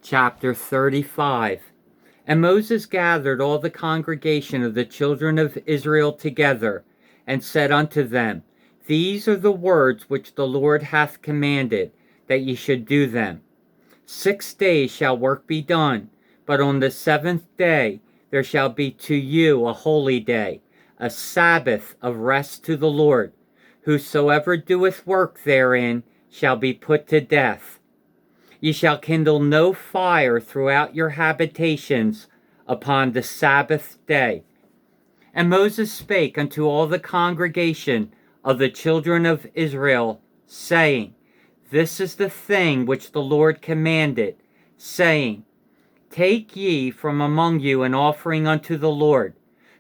Chapter 35. And Moses gathered all the congregation of the children of Israel together, and said unto them, These are the words which the Lord hath commanded, that ye should do them. 6 days shall work be done, but on the 7th day there shall be to you a holy day, a Sabbath of rest to the Lord. Whosoever doeth work therein shall be put to death. Ye shall kindle no fire throughout your habitations upon the Sabbath day. And Moses spake unto all the congregation of the children of Israel, saying, This is the thing which the Lord commanded, saying, Take ye from among you an offering unto the Lord.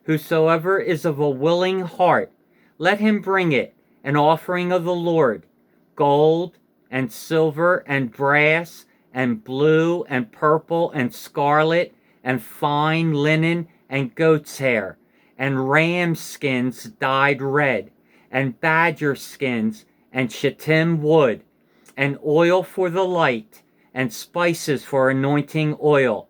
Whosoever is of a willing heart, let him bring it, an offering of the Lord, gold and silver and brass and blue and purple and scarlet and fine linen and goat's hair and ram skins dyed red and badger skins and shittim wood and oil for the light and spices for anointing oil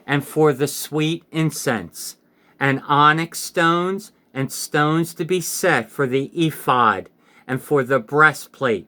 and for the sweet incense and onyx stones and stones to be set for the ephod and for the breastplate.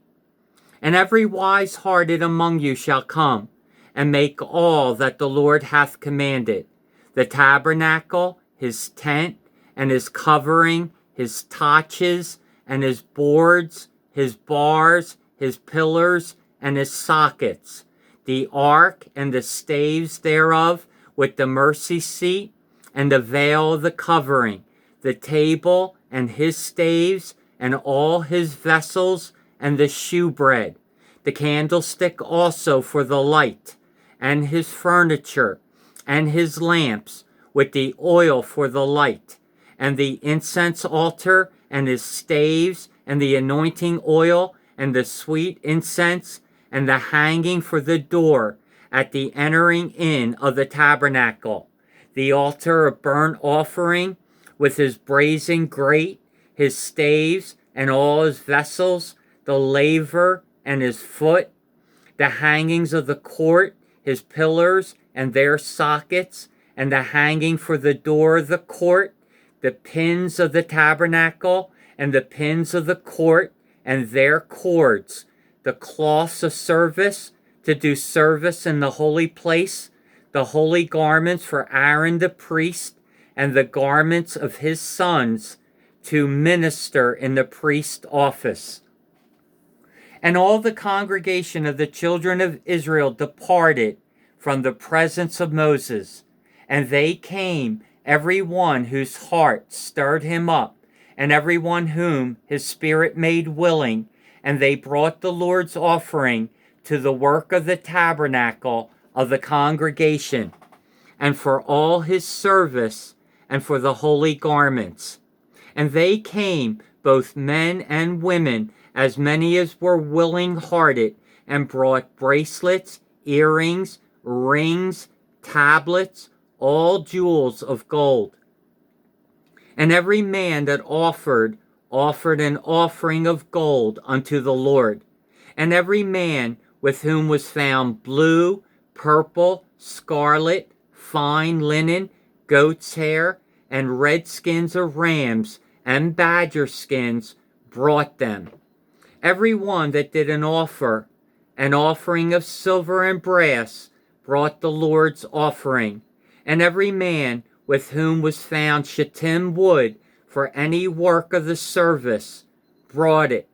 And every wise-hearted among you shall come, and make all that the Lord hath commanded, the tabernacle, his tent, and his covering, his taches, and his boards, his bars, his pillars, and his sockets, the ark and the staves thereof, with the mercy seat, and the veil of the covering, the table, and his staves, and all his vessels, and the shewbread, the candlestick also for the light, and his furniture, and his lamps, with the oil for the light, and the incense altar, and his staves, and the anointing oil, and the sweet incense, and the hanging for the door at the entering in of the tabernacle, the altar of burnt offering, with his brazen grate, his staves, and all his vessels, the laver and his foot, the hangings of the court, his pillars and their sockets, and the hanging for the door of the court, the pins of the tabernacle, and the pins of the court, and their cords, the cloths of service, to do service in the holy place, the holy garments for Aaron the priest, and the garments of his sons, to minister in the priest's office. And all the congregation of the children of Israel departed from the presence of Moses, and they came, every one whose heart stirred him up, and every one whom his spirit made willing, and they brought the Lord's offering to the work of the tabernacle of the congregation, and for all his service, and for the holy garments. And they came, both men and women, as many as were willing-hearted, and brought bracelets, earrings, rings, tablets, all jewels of gold. And every man that offered an offering of gold unto the Lord. And every man with whom was found blue, purple, scarlet, fine linen, goat's hair, and red skins of rams, and badger skins, brought them. Every one that did an offering of silver and brass, brought the Lord's offering. And every man with whom was found shittim wood for any work of the service, brought it.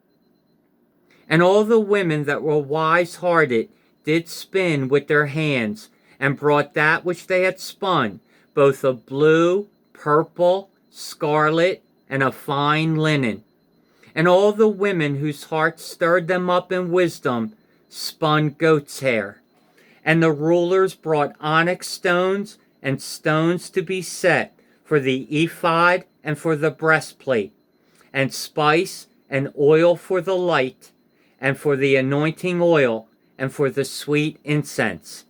And all the women that were wise-hearted did spin with their hands, and brought that which they had spun, both of blue, purple, scarlet, and of fine linen. And all the women whose hearts stirred them up in wisdom spun goat's hair. And the rulers brought onyx stones and stones to be set for the ephod and for the breastplate, and spice and oil for the light, and for the anointing oil, and for the sweet incense.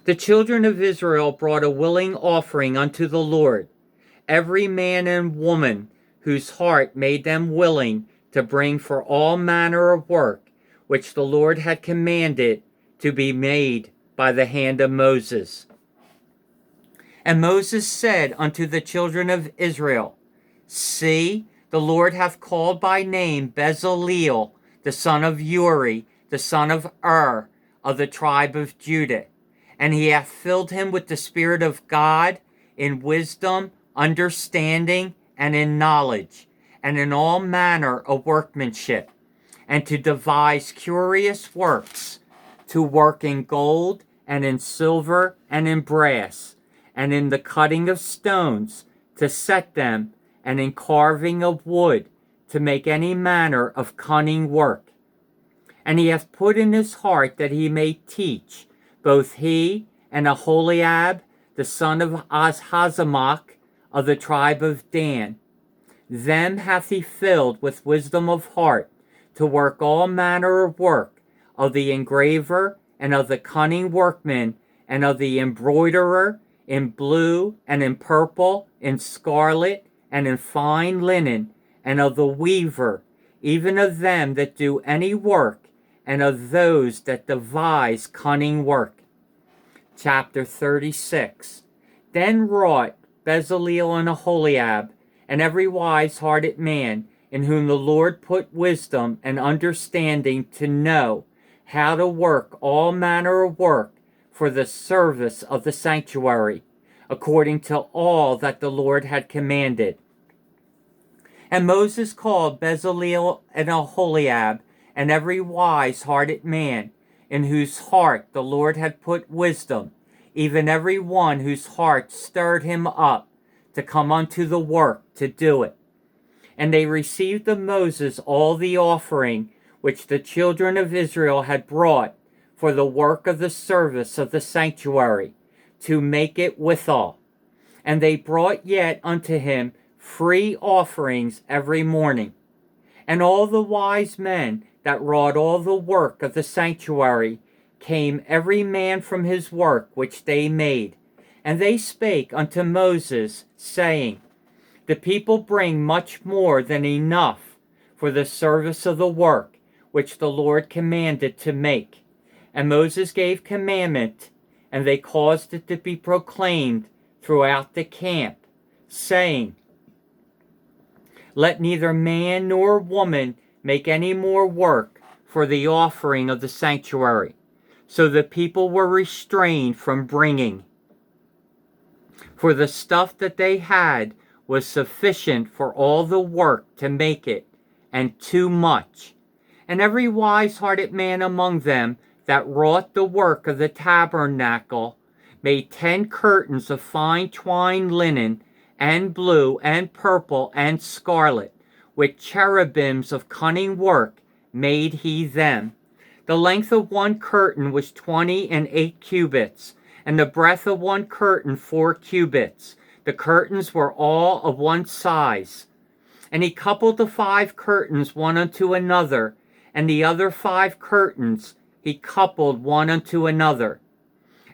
The children of Israel brought a willing offering unto the Lord, every man and woman whose heart made them willing to bring for all manner of work, which the Lord had commanded to be made by the hand of Moses. And Moses said unto the children of Israel, See, the Lord hath called by name Bezaleel, the son of Uri, the son of Ur, of the tribe of Judah. And he hath filled him with the Spirit of God, in wisdom, understanding, and in knowledge, and in all manner of workmanship, and to devise curious works, to work in gold, and in silver, and in brass, and in the cutting of stones, to set them, and in carving of wood, to make any manner of cunning work. And he hath put in his heart that he may teach, both he and Aholiab, the son of Azazamach, of the tribe of Dan. Them hath he filled with wisdom of heart, to work all manner of work, of the engraver, and of the cunning workman, and of the embroiderer, in blue, and in purple, in scarlet, and in fine linen, and of the weaver, even of them that do any work, and of those that devise cunning work. Chapter 36. Then wrought Bezaleel and Aholiab, and every wise-hearted man, in whom the Lord put wisdom and understanding to know how to work all manner of work for the service of the sanctuary, according to all that the Lord had commanded. And Moses called Bezaleel and Aholiab, and every wise-hearted man, in whose heart the Lord had put wisdom, even every one whose heart stirred him up to come unto the work to do it. And they received of Moses all the offering which the children of Israel had brought for the work of the service of the sanctuary, to make it withal. And they brought yet unto him free offerings every morning. And all the wise men that wrought all the work of the sanctuary came every man from his work which they made. And they spake unto Moses, saying, The people bring much more than enough for the service of the work which the Lord commanded to make. And Moses gave commandment, and they caused it to be proclaimed throughout the camp, saying, Let neither man nor woman make any more work for the offering of the sanctuary. So the people were restrained from bringing. For the stuff that they had was sufficient for all the work to make it, and too much. And every wise-hearted man among them that wrought the work of the tabernacle made 10 curtains of fine twined linen, and blue, and purple, and scarlet. With cherubims of cunning work made he them. The length of one curtain was 28 cubits, and the breadth of one curtain 4 cubits. The curtains were all of one size. And he coupled the 5 curtains one unto another, and the other 5 curtains he coupled one unto another.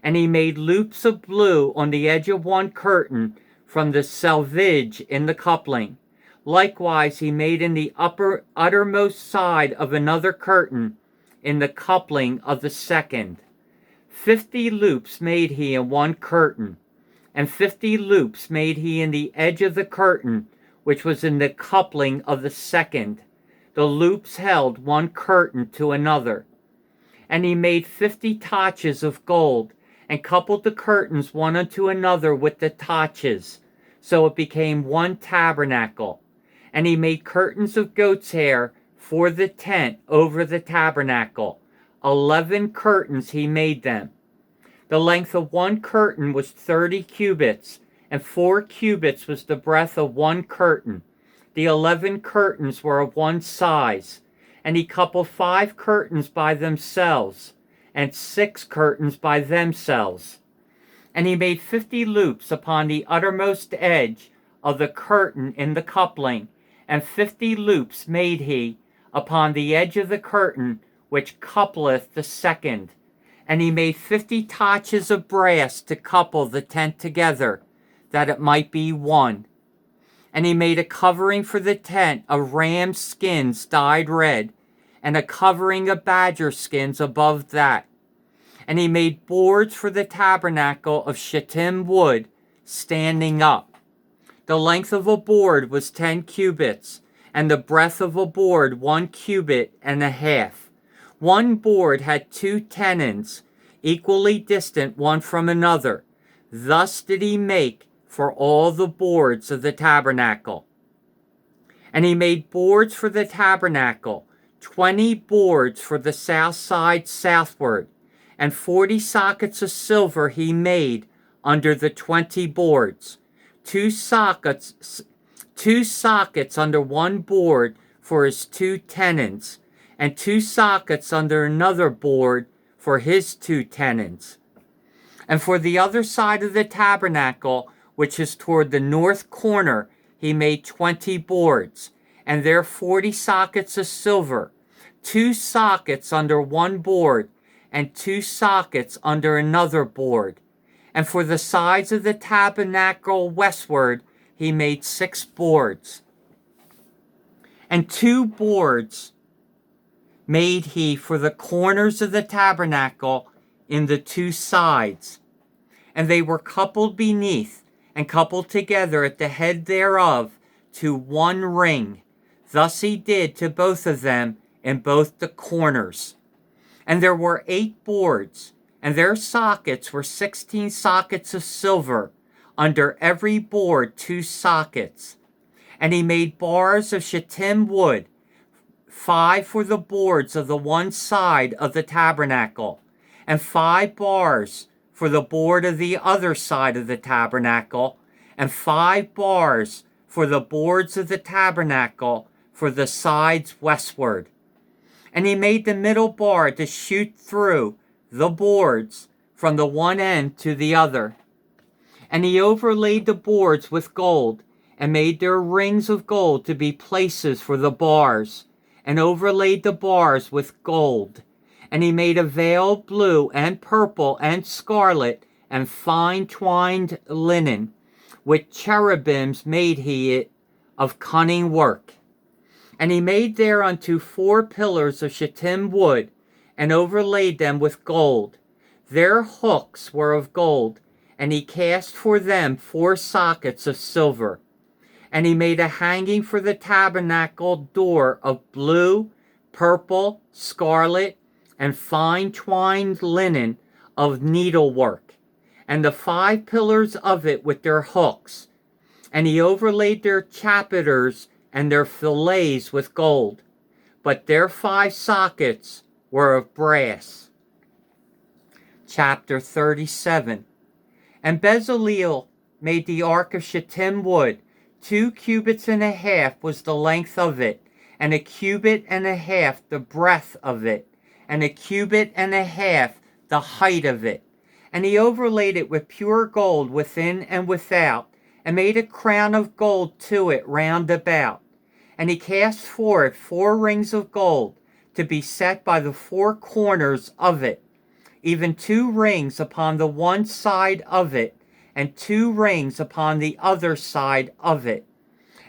And he made loops of blue on the edge of one curtain from the selvage in the coupling. Likewise he made in the uttermost side of another curtain in the coupling of the second. 50 loops made he in one curtain, and 50 loops made he in the edge of the curtain which was in the coupling of the second. The loops held one curtain to another. And he made 50 taches of gold, and coupled the curtains one unto another with the taches. So it became one tabernacle. And he made curtains of goat's hair for the tent over the tabernacle. 11 curtains he made them. The length of one curtain was 30 cubits, and 4 cubits was the breadth of one curtain. The 11 curtains were of one size. And he coupled 5 curtains by themselves, and 6 curtains by themselves. And he made 50 loops upon the uttermost edge of the curtain in the coupling, and 50 loops made he upon the edge of the curtain which coupleth the second. And he made 50 taches of brass to couple the tent together, that it might be one. And he made a covering for the tent of ram skins dyed red, and a covering of badger skins above that. And he made boards for the tabernacle of shittim wood, standing up. The length of a board was 10 cubits, and the breadth of a board 1 cubit and a half. One board had 2 tenons, equally distant one from another. Thus did he make for all the boards of the tabernacle. And he made boards for the tabernacle, 20 boards for the south side southward, and 40 sockets of silver he made under the 20 boards. Two sockets under one board for his 2 tenons, and 2 sockets under another board for his 2 tenons. And for the other side of the tabernacle, which is toward the north corner, he made 20 boards, and there 40 sockets of silver, 2 sockets under one board, and 2 sockets under another board. And for the sides of the tabernacle westward, he made 6 boards. And 2 boards made he for the corners of the tabernacle in the 2 sides. And they were coupled beneath, and coupled together at the head thereof to 1 ring. Thus he did to both of them in both the corners. And there were 8 boards, and their sockets were 16 sockets of silver, under every board 2 sockets. And he made bars of shittim wood, 5 for the boards of the one side of the tabernacle, and 5 bars for the board of the other side of the tabernacle, and 5 bars for the boards of the tabernacle for the sides westward. And he made the middle bar to shoot through the boards from the one end to the other. And he overlaid the boards with gold, and made their rings of gold to be places for the bars, and overlaid the bars with gold. And he made a veil blue and purple and scarlet and fine twined linen. With cherubims made he it of cunning work. And he made thereunto 4 pillars of shittim wood, and overlaid them with gold. Their hooks were of gold, and he cast for them 4 sockets of silver. And he made a hanging for the tabernacle door of blue, purple, scarlet, and fine twined linen of needlework, and the 5 pillars of it with their hooks. And he overlaid their chapiters and their fillets with gold, but their 5 sockets were of brass. Chapter 37. And Bezaleel made the ark of shittim wood. 2 cubits and a half was the length of it, and 1 cubit and a half the breadth of it, and 1 cubit and a half the height of it. And he overlaid it with pure gold within and without, and made a crown of gold to it round about. And he cast for it 4 rings of gold, to be set by the 4 corners of it, even 2 rings upon the one side of it, and 2 rings upon the other side of it.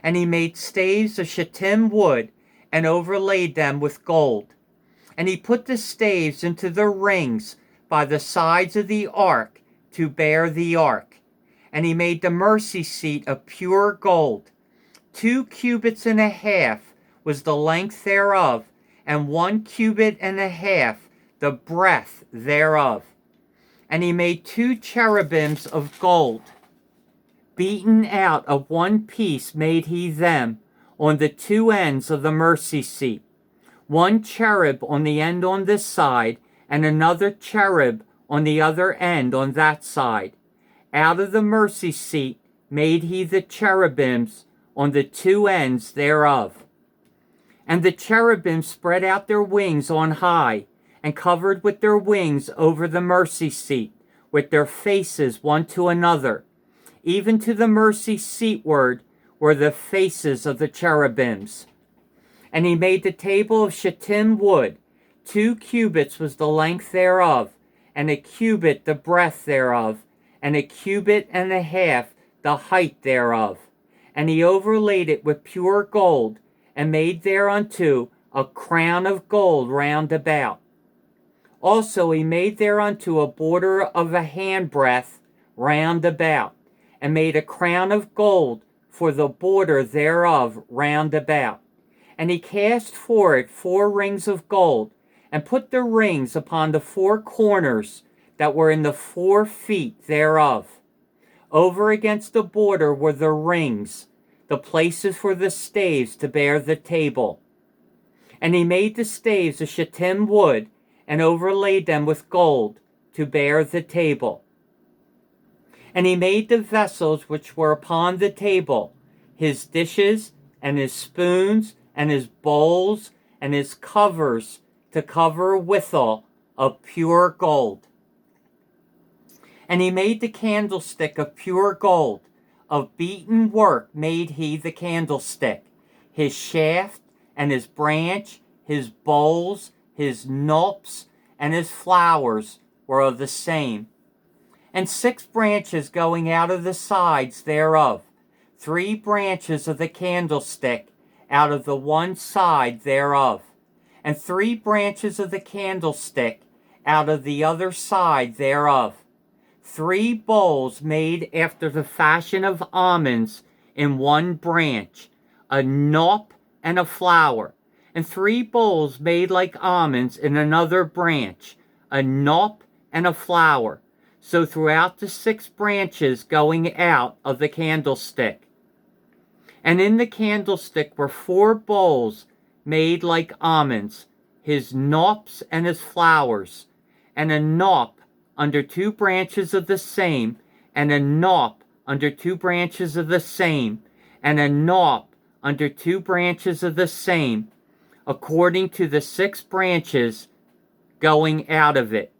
And he made staves of shittim wood, and overlaid them with gold. And he put the staves into the rings by the sides of the ark to bear the ark. And he made the mercy seat of pure gold. 2 cubits and a half was the length thereof, and 1 cubit and a half the breadth thereof. And he made 2 cherubims of gold. Beaten out of one piece made he them on the 2 ends of the mercy seat. 1 cherub on the end on this side, and another cherub on the other end on that side. Out of the mercy seat made he the cherubims on the 2 ends thereof. And the cherubim spread out their wings on high, and covered with their wings over the mercy seat, with their faces one to another. Even to the mercy seatward were the faces of the cherubims. And he made the table of shittim wood. 2 cubits was the length thereof, and 1 cubit the breadth thereof, and 1 cubit and a half the height thereof. And he overlaid it with pure gold, and made thereunto a crown of gold round about. Also he made thereunto a border of a handbreadth round about, and made a crown of gold for the border thereof round about. And he cast for it 4 rings of gold, and put the rings upon the 4 corners that were in the 4 feet thereof. Over against the border were the rings, the places for the staves to bear the table. And he made the staves of shittim wood, and overlaid them with gold, to bear the table. And he made the vessels which were upon the table, his dishes, and his spoons, and his bowls, and his covers, to cover withal, of pure gold. And he made the candlestick of pure gold. Of beaten work made he the candlestick, his shaft, and his branch, his bowls, his knops, and his flowers were of the same. And 6 branches going out of the sides thereof, 3 branches of the candlestick out of the one side thereof, and 3 branches of the candlestick out of the other side thereof. 3 bowls made after the fashion of almonds in one branch, a knop and a flower, and 3 bowls made like almonds in another branch, a knop and a flower, so throughout the 6 branches going out of the candlestick. And in the candlestick were 4 bowls made like almonds, his knops and his flowers, and a knop under 2 branches of the same, and a knop under 2 branches of the same, and a knop under 2 branches of the same, according to the 6 branches going out of it.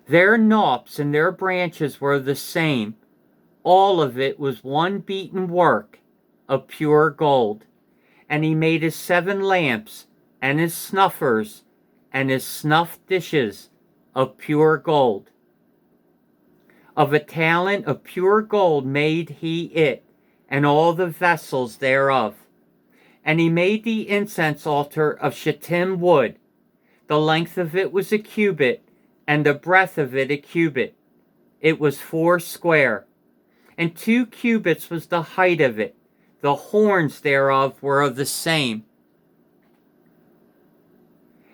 Their knops and their branches were the same. All of it was one beaten work of pure gold. And he made his 7 lamps, and his snuffers, and his snuff dishes of pure gold. Of a talent of pure gold made he it, and all the vessels thereof. And he made the incense altar of shittim wood. The length of it was a cubit, and the breadth of it a cubit. It was 4 square. And 2 cubits was the height of it. The horns thereof were of the same.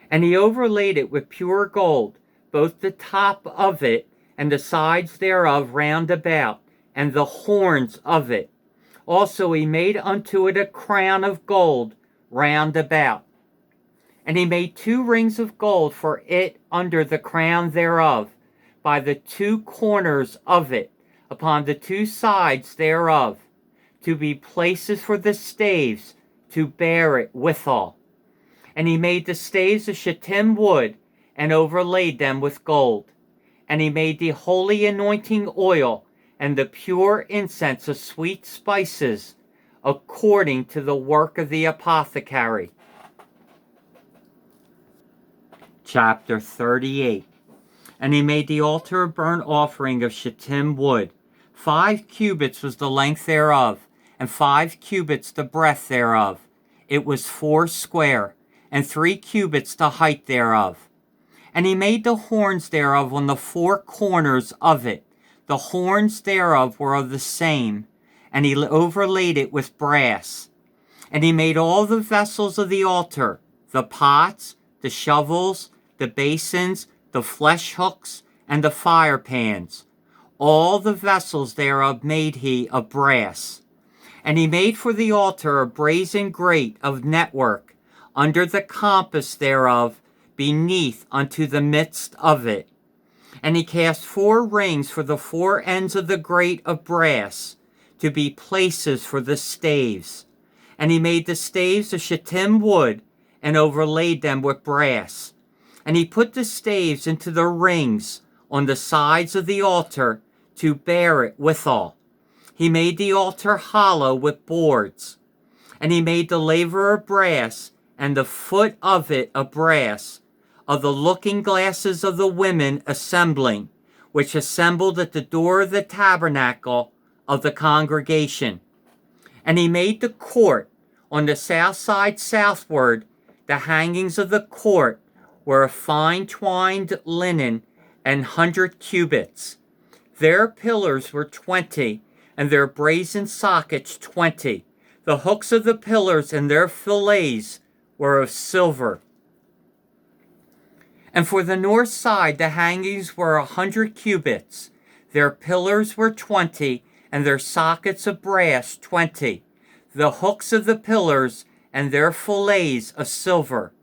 And he overlaid it with pure gold, both the top of it, and the sides thereof round about, and the horns of it. Also he made unto it a crown of gold round about. And he made 2 rings of gold for it under the crown thereof, by the 2 corners of it, upon the 2 sides thereof, to be places for the staves, to bear it withal. And he made the staves of shittim wood, and overlaid them with gold. And he made the holy anointing oil, and the pure incense of sweet spices, according to the work of the apothecary. Chapter 38. And he made the altar of burnt offering of shittim wood. 5 cubits was the length thereof, and 5 cubits the breadth thereof. It was 4 square, and 3 cubits the height thereof. And he made the horns thereof on the 4 corners of it. The horns thereof were of the same, and he overlaid it with brass. And he made all the vessels of the altar, the pots, the shovels, the basins, the flesh hooks, and the fire pans. All the vessels thereof made he of brass. And he made for the altar a brazen grate of network, under the compass thereof, beneath unto the midst of it. And he cast 4 rings for the 4 ends of the grate of brass, to be places for the staves. And he made the staves of shittim wood, and overlaid them with brass. And he put the staves into the rings on the sides of the altar, to bear it withal. He made the altar hollow with boards. And he made the laver of brass, and the foot of it of brass, of the looking glasses of the women assembling, which assembled at the door of the tabernacle of the congregation. And he made the court on the south side southward. The hangings of the court were of fine twined linen, 100 cubits. Their pillars were 20, and their brazen sockets 20. The hooks of the pillars and their fillets were of silver. And for the north side the hangings were 100 cubits. Their pillars were 20, and their sockets of brass 20. The hooks of the pillars and their fillets of silver.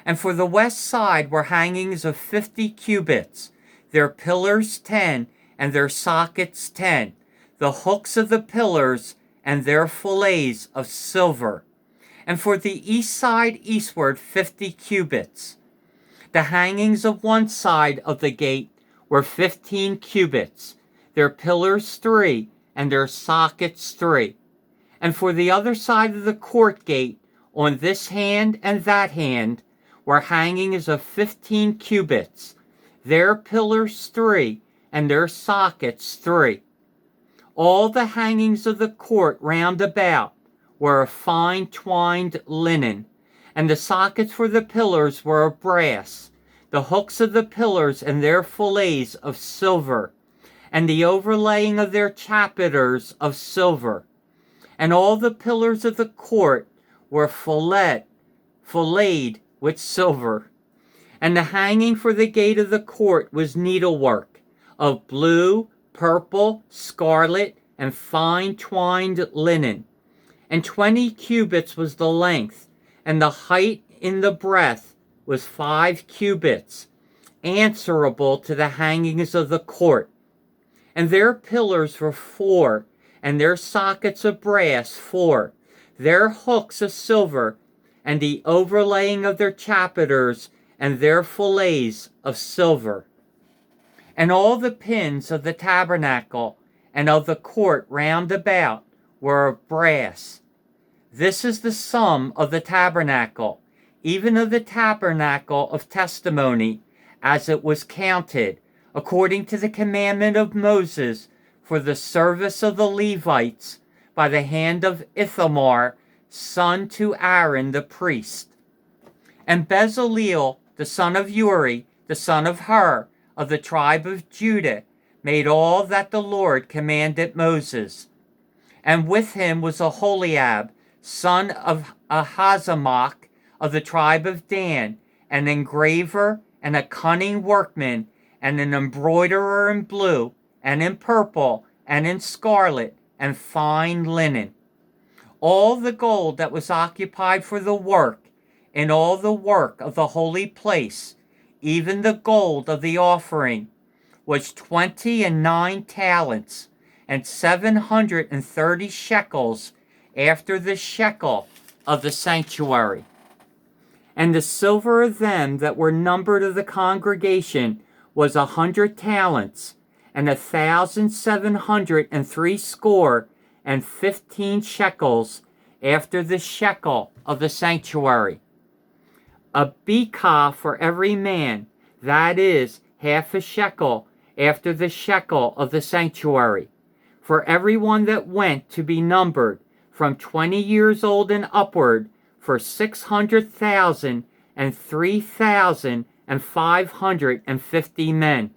And for the west side were hangings of 50 cubits. Their pillars 10, and their sockets 10. The hooks of the pillars and their fillets of silver. And for the east side eastward 50 cubits. The hangings of one side of the gate were 15 cubits, their pillars 3, and their sockets 3. And for the other side of the court gate, on this hand and that hand, were hangings of 15 cubits, their pillars 3, and their sockets 3. All the hangings of the court round about were of fine twined linen, and the sockets for the pillars were of brass, the hooks of the pillars and their fillets of silver, and the overlaying of their chapiters of silver. And all the pillars of the court were filleted with silver. And the hanging for the gate of the court was needlework of blue, purple, scarlet, and fine twined linen. And 20 cubits was the length, and the height in the breadth was 5 cubits, answerable to the hangings of the court. And their pillars were 4, and their sockets of brass 4, their hooks of silver, and the overlaying of their chapiters and their fillets of silver. And all the pins of the tabernacle and of the court round about were of brass. This is the sum of the tabernacle, even of the tabernacle of testimony, as it was counted, according to the commandment of Moses, for the service of the Levites, by the hand of Ithamar, son to Aaron the priest. And Bezaleel, the son of Uri, the son of Hur, of the tribe of Judah, made all that the Lord commanded Moses. And with him was Aholiab, son of Ahazamach, of the tribe of Dan, an engraver and a cunning workman, and an embroiderer in blue, and in purple, and in scarlet, and fine linen. All the gold that was occupied for the work, in all the work of the holy place, even the gold of the offering, was 29 talents, and 730 shekels, after the shekel of the sanctuary. And the silver of them that were numbered of the congregation was 100 talents, and 1,760 shekels, after the shekel of the sanctuary. A bekah for every man, that is, half a shekel, after the shekel of the sanctuary, for every one that went to be numbered, from 20 years old and upward, for 600,000 and 3,550 men.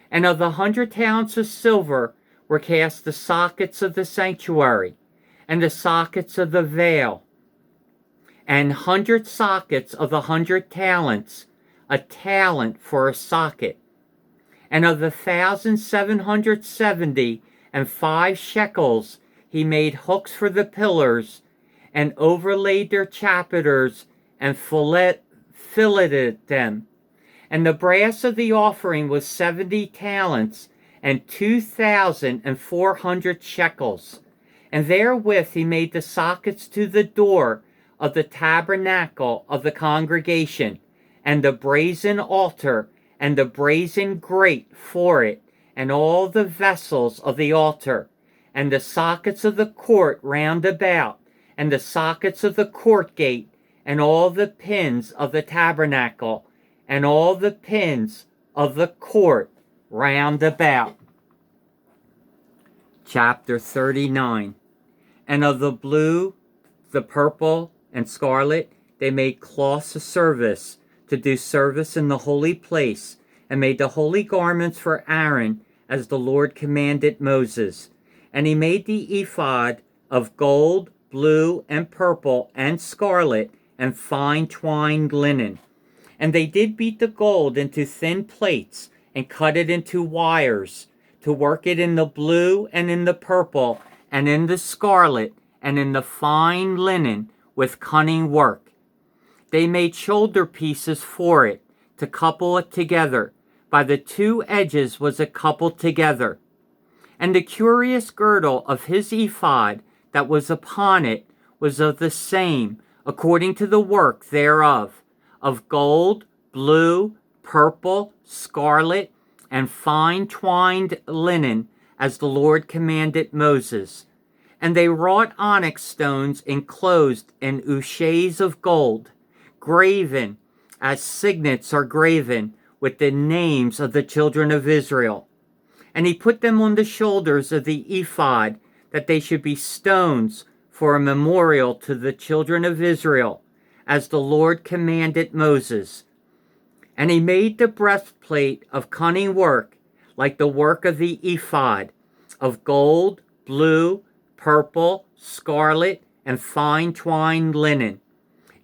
And of the 100 talents of silver were cast the sockets of the sanctuary, and the sockets of the veil, and 100 sockets of the 100 talents, a talent for a socket. And of the 1,770 and 5 shekels he made hooks for the pillars, and overlaid their chapiters, and filleted them. And the brass of the offering was 70 talents, and 2,400 shekels. And therewith he made the sockets to the door of the tabernacle of the congregation, and the brazen altar, and the brazen grate for it, and all the vessels of the altar, and the sockets of the court round about, and the sockets of the court gate, and all the pins of the tabernacle, and all the pins of the court round about. Chapter 39. And of the blue, the purple, and scarlet, they made cloths of service, to do service in the holy place, and made the holy garments for Aaron, as the Lord commanded Moses. And he made the ephod of gold, blue, and purple, and scarlet, and fine twined linen. And they did beat the gold into thin plates, and cut it into wires, to work it in the blue, and in the purple, and in the scarlet, and in the fine linen, with cunning work. They made shoulder pieces for it, to couple it together. By the two edges was it coupled together. And the curious girdle of his ephod that was upon it was of the same, according to the work thereof, of gold, blue, purple, scarlet, and fine twined linen, as the Lord commanded Moses. And they wrought onyx stones enclosed in ouches of gold, graven, as signets are graven, with the names of the children of Israel. And he put them on the shoulders of the ephod, that they should be stones for a memorial to the children of Israel, as the Lord commanded Moses. And he made the breastplate of cunning work, like the work of the ephod, of gold, blue, purple, scarlet, and fine twined linen.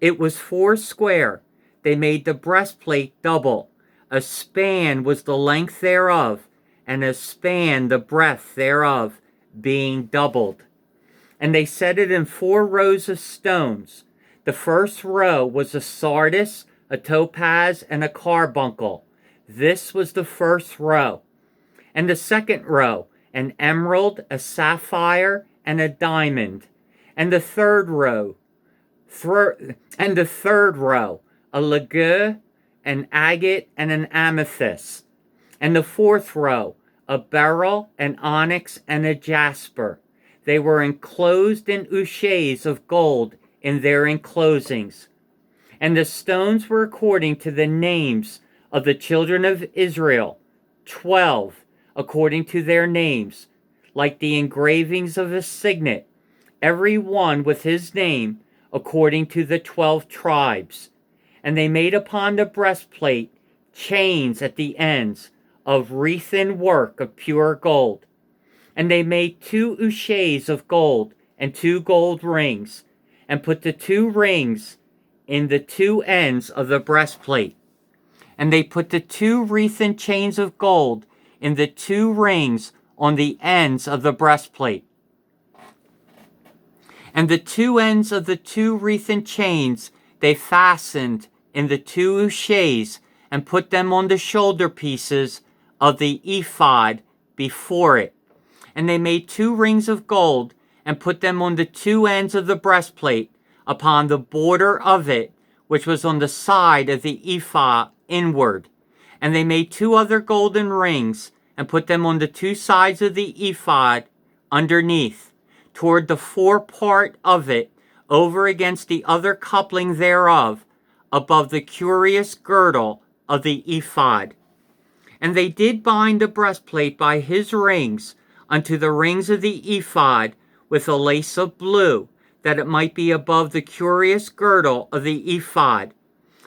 It was 4 square. They made the breastplate double. A span was the length thereof, and a span the breadth thereof, being doubled. And they set it in 4 rows of stones. The first row was a sardius, a topaz, and a carbuncle. This was the first row. And the second row, an emerald, a sapphire, and a diamond. And the third row, a ligure, an agate, and an amethyst. And the fourth row, a beryl, an onyx, and a jasper. They were enclosed in ouches of gold in their enclosings. And the stones were according to the names of the children of Israel, 12, according to their names, like the engravings of a signet, every one with his name, according to the 12 tribes. And they made upon the breastplate chains at the ends, of wreathen work of pure gold. And they made 2 ouches of gold, and 2 gold rings, and put the 2 rings in the 2 ends of the breastplate. And they put the 2 wreathen chains of gold in the 2 rings on the ends of the breastplate. And the 2 ends of the 2 wreathen chains they fastened in the 2 ouches, and put them on the shoulder pieces of the ephod before it. And they made 2 rings of gold, and put them on the 2 ends of the breastplate, upon the border of it, which was on the side of the ephod inward. And they made 2 other golden rings, and put them on the 2 sides of the ephod underneath, toward the forepart of it, over against the other coupling thereof, above the curious girdle of the ephod. And they did bind the breastplate by his rings unto the rings of the ephod with a lace of blue, that it might be above the curious girdle of the ephod,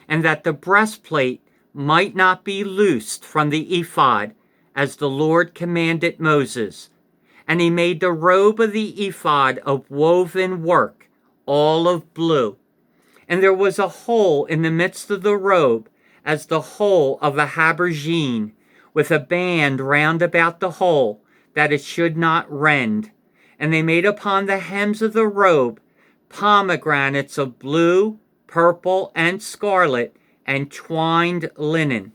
and that the breastplate might not be loosed from the ephod, as the Lord commanded Moses. And he made the robe of the ephod of woven work, all of blue. And there was a hole in the midst of the robe, as the hole of a habergeon, with a band round about the hole, that it should not rend. And they made upon the hems of the robe pomegranates of blue, purple, and scarlet, and twined linen.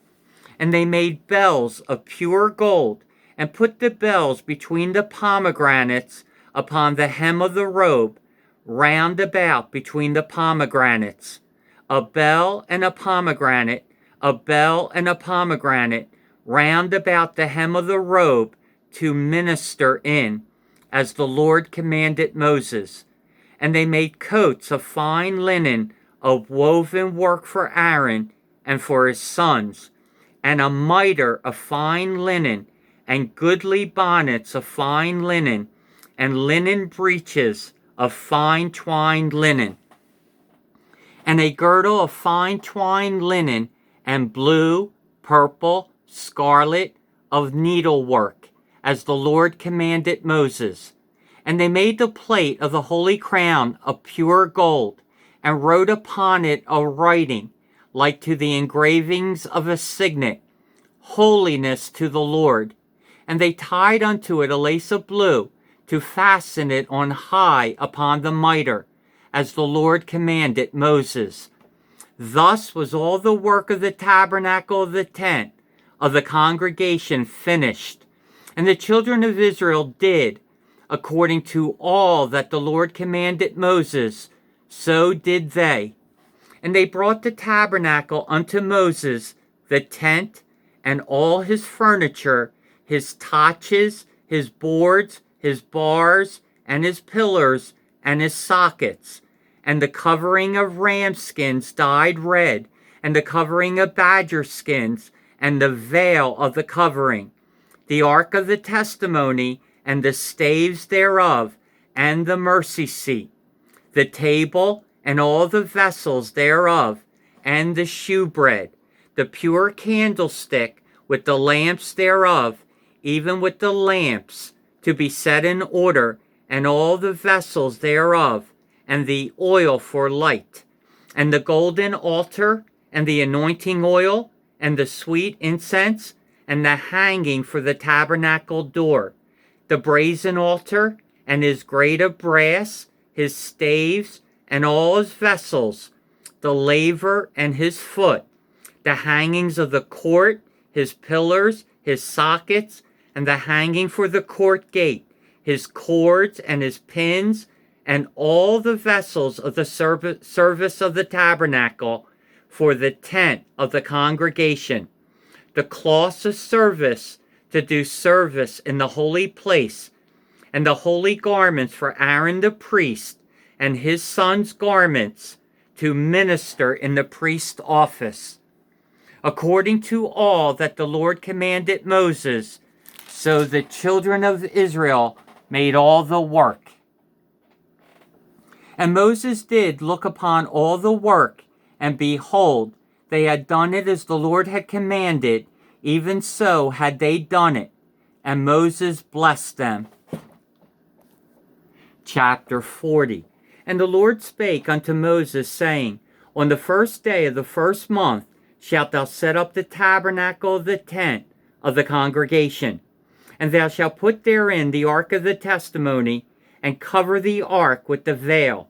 And they made bells of pure gold, and put the bells between the pomegranates upon the hem of the robe, round about between the pomegranates. A bell and a pomegranate, a bell and a pomegranate, round about the hem of the robe, to minister in, as the Lord commanded Moses. And they made coats of fine linen of woven work for Aaron and for his sons, and a mitre of fine linen, and goodly bonnets of fine linen, and linen breeches of fine twined linen. And a girdle of fine twined linen and blue, purple, scarlet, of needlework, as the Lord commanded Moses. And they made the plate of the holy crown of pure gold, and wrote upon it a writing, like to the engravings of a signet, Holiness to the Lord. And they tied unto it a lace of blue, to fasten it on high upon the mitre, as the Lord commanded Moses. Thus was all the work of the tabernacle of the tent of the congregation finished. And the children of Israel did, according to all that the Lord commanded Moses, so did they. And they brought the tabernacle unto Moses, the tent, and all his furniture, his taches, his boards, his bars, and his pillars, and his sockets, and the covering of ram skins dyed red, and the covering of badger skins, and the veil of the covering, the ark of the testimony, and the staves thereof, and the mercy seat, the table, and all the vessels thereof, and the shewbread, the pure candlestick, with the lamps thereof, even with the lamps, to be set in order, and all the vessels thereof, and the oil for light, and the golden altar, and the anointing oil, and the sweet incense, and the hanging for the tabernacle door, the brazen altar, and his grate of brass, his staves, and all his vessels, the laver and his foot, the hangings of the court, his pillars, his sockets, and the hanging for the court gate, his cords and his pins, and all the vessels of the service of the tabernacle for the tent of the congregation, the cloths of service to do service in the holy place, and the holy garments for Aaron the priest, and his sons' garments to minister in the priest's office, according to all that the Lord commanded Moses. So the children of Israel made all the work. And Moses did look upon all the work, and behold, they had done it as the Lord had commanded, even so had they done it. And Moses blessed them. Chapter 40. And the Lord spake unto Moses, saying, On the first day of the first month shalt thou set up the tabernacle of the tent of the congregation. And thou shalt put therein the ark of the testimony, and cover the ark with the veil.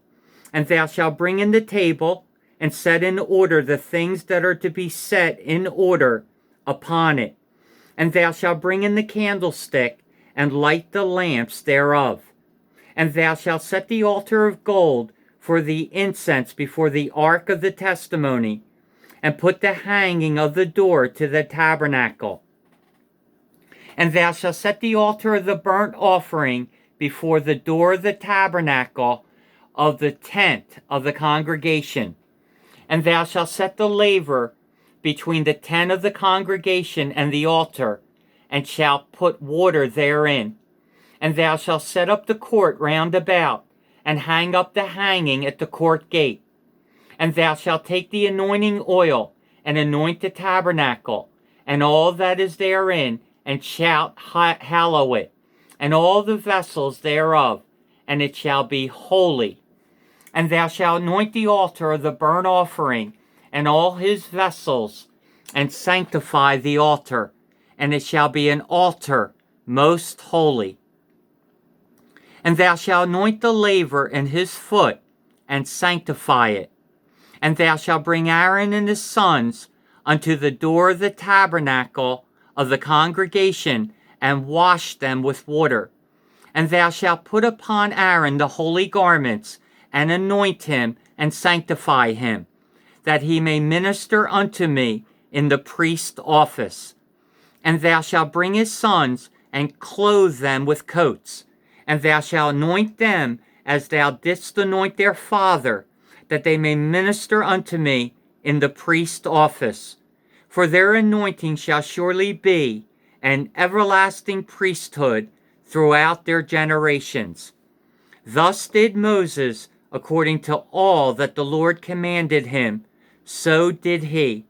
And thou shalt bring in the table, and set in order the things that are to be set in order upon it. And thou shalt bring in the candlestick, and light the lamps thereof. And thou shalt set the altar of gold for the incense before the ark of the testimony, and put the hanging of the door to the tabernacle. And thou shalt set the altar of the burnt offering before the door of the tabernacle of the tent of the congregation. And thou shalt set the laver between the tent of the congregation and the altar, and shalt put water therein. And thou shalt set up the court round about, and hang up the hanging at the court gate. And thou shalt take the anointing oil, and anoint the tabernacle, and all that is therein, and shalt hallow it, and all the vessels thereof, and it shall be holy. And thou shalt anoint the altar of the burnt offering, and all his vessels, and sanctify the altar, and it shall be an altar most holy. And thou shalt anoint the laver and his foot, and sanctify it. And thou shalt bring Aaron and his sons unto the door of the tabernacle of the congregation, and wash them with water. And thou shalt put upon Aaron the holy garments, and anoint him, and sanctify him, that he may minister unto me in the priest's office. And thou shalt bring his sons, and clothe them with coats. And thou shalt anoint them as thou didst anoint their father, that they may minister unto me in the priest's office. For their anointing shall surely be an everlasting priesthood throughout their generations. Thus did Moses, according to all that the Lord commanded him, so did he.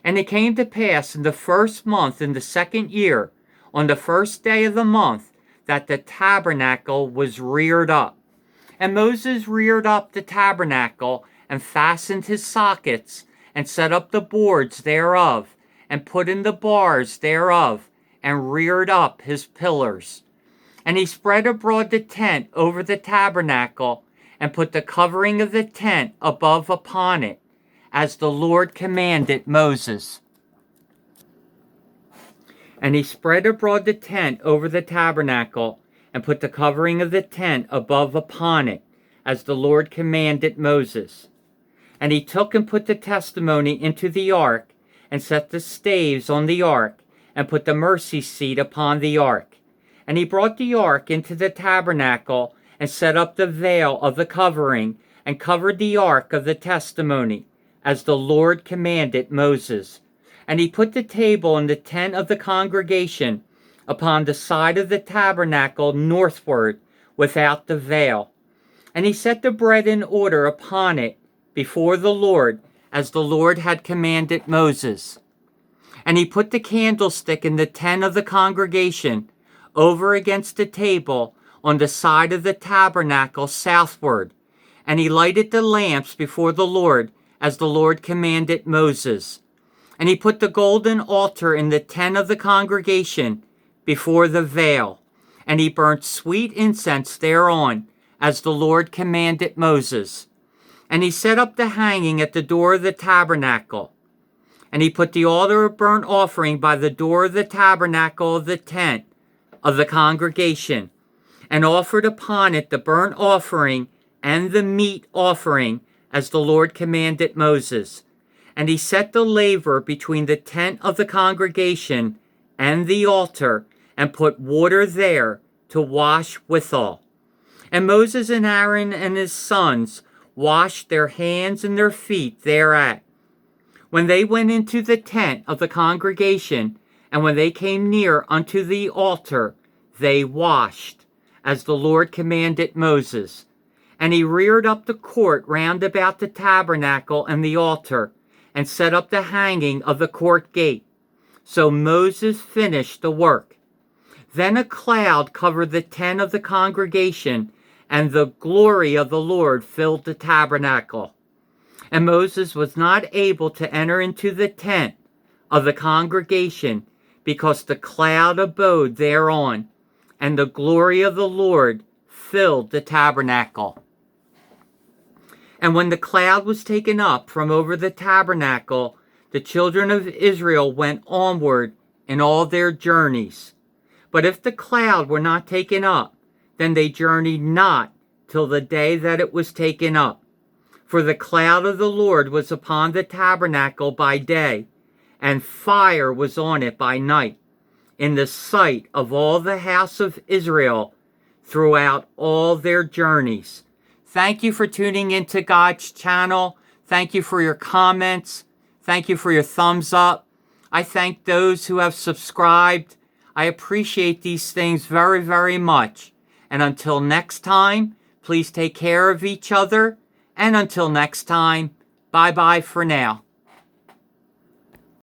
And it came to pass in the first month in the second year, on the first day of the month, that the tabernacle was reared up. And Moses reared up the tabernacle, and fastened his sockets, and set up the boards thereof, and put in the bars thereof, and reared up his pillars. And he spread abroad the tent over the tabernacle, and put the covering of the tent above upon it, as the Lord commanded Moses. And he spread abroad the tent over the tabernacle, and put the covering of the tent above upon it, as the Lord commanded Moses. And he took and put the testimony into the ark, and set the staves on the ark, and put the mercy seat upon the ark. And he brought the ark into the tabernacle, and set up the veil of the covering, and covered the ark of the testimony, as the Lord commanded Moses. And he put the table in the tent of the congregation, upon the side of the tabernacle northward, without the veil. And he set the bread in order upon it before the Lord, as the Lord had commanded Moses. And he put the candlestick in the tent of the congregation, over against the table, on the side of the tabernacle southward. And he lighted the lamps before the Lord, as the Lord commanded Moses. And he put the golden altar in the tent of the congregation, before the veil. And he burnt sweet incense thereon, as the Lord commanded Moses. And he set up the hanging at the door of the tabernacle. And he put the altar of burnt offering by the door of the tabernacle of the tent of the congregation, and offered upon it the burnt offering and the meat offering, as the Lord commanded Moses. And he set the laver between the tent of the congregation and the altar, and put water there to wash withal. And Moses and Aaron and his sons washed their hands and their feet thereat, when they went into the tent of the congregation, and when they came near unto the altar, they washed, as the Lord commanded Moses. And he reared up the court round about the tabernacle and the altar, and set up the hanging of the court gate. So Moses finished the work. Then a cloud covered the tent of the congregation, and the glory of the Lord filled the tabernacle. And Moses was not able to enter into the tent of the congregation, because the cloud abode thereon, and the glory of the Lord filled the tabernacle. And when the cloud was taken up from over the tabernacle, the children of Israel went onward in all their journeys. But if the cloud were not taken up, then they journeyed not till the day that it was taken up. For the cloud of the Lord was upon the tabernacle by day, and fire was on it by night, in the sight of all the house of Israel throughout all their journeys. Thank you for tuning into God's channel. Thank you for your comments. Thank you for your thumbs up. I thank those who have subscribed. I appreciate these things very, very much. And until next time, please take care of each other. And until next time, bye-bye for now.